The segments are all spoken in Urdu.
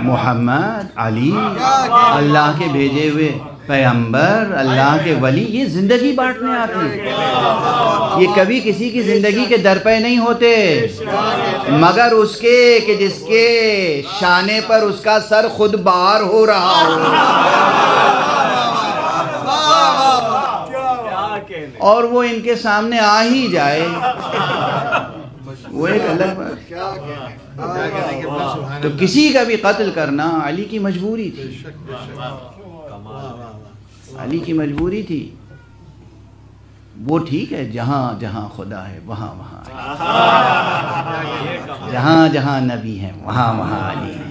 محمد علی اللہ کے بھیجے ہوئے پیغمبر، اللہ کے ولی، یہ زندگی بانٹنے آتے ہیں۔ یہ کبھی کسی کی زندگی کے در پہ نہیں ہوتے مگر اس کے کہ جس کے شانے پر اس کا سر خود بار ہو رہا ہو، اور وہ ان کے سامنے آ ہی جائے، وہ ایک الگ بات۔ تو کسی کا بھی قتل کرنا علی کی مجبوری تھی، علی کی مجبوری تھی۔ وہ ٹھیک ہے جہاں جہاں خدا ہے وہاں وہاں علی، جہاں جہاں نبی ہیں وہاں وہاں علی ہے،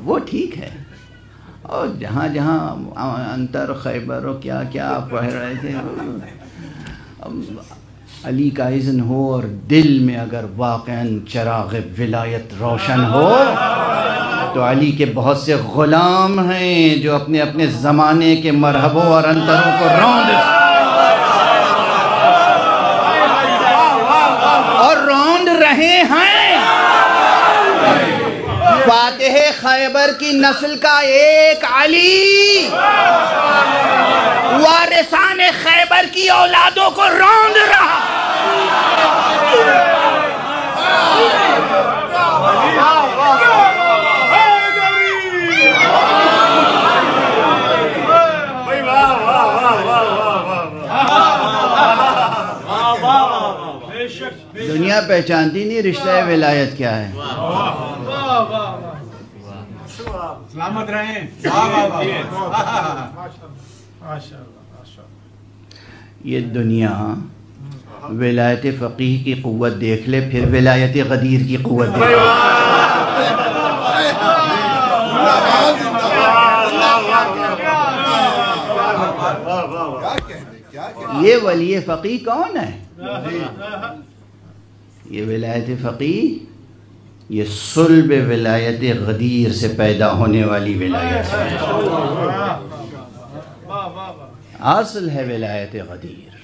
وہ ٹھیک ہے۔ اور جہاں جہاں انتر خیبر و کیا کیا آپ پڑھ رہے تھے، علی کا اذن ہو اور دل میں اگر واقعاً چراغ ولایت روشن ہو تو علی کے بہت سے غلام ہیں جو اپنے اپنے زمانے کے مرحبوں اور انتروں کو روند رہے ہیں۔ فاتح خیبر کی نسل کا ایک علی وارثان خیبر کی اولادوں کو روند رہا۔ دنیا پہچانتی نہیں رشتہ ولایت کیا ہے۔ سلامت رہیں۔ یہ دنیا ولایت فقیہ کی قوت دیکھ لے، پھر ولایت غدیر کی قوت دیکھ لے۔ یہ ولی فقیہ کون ہے؟ یہ ولایت فقیہ یہ صلب ولایت غدیر سے پیدا ہونے والی ولایت ہے، اصل ہے ولایت غدیر۔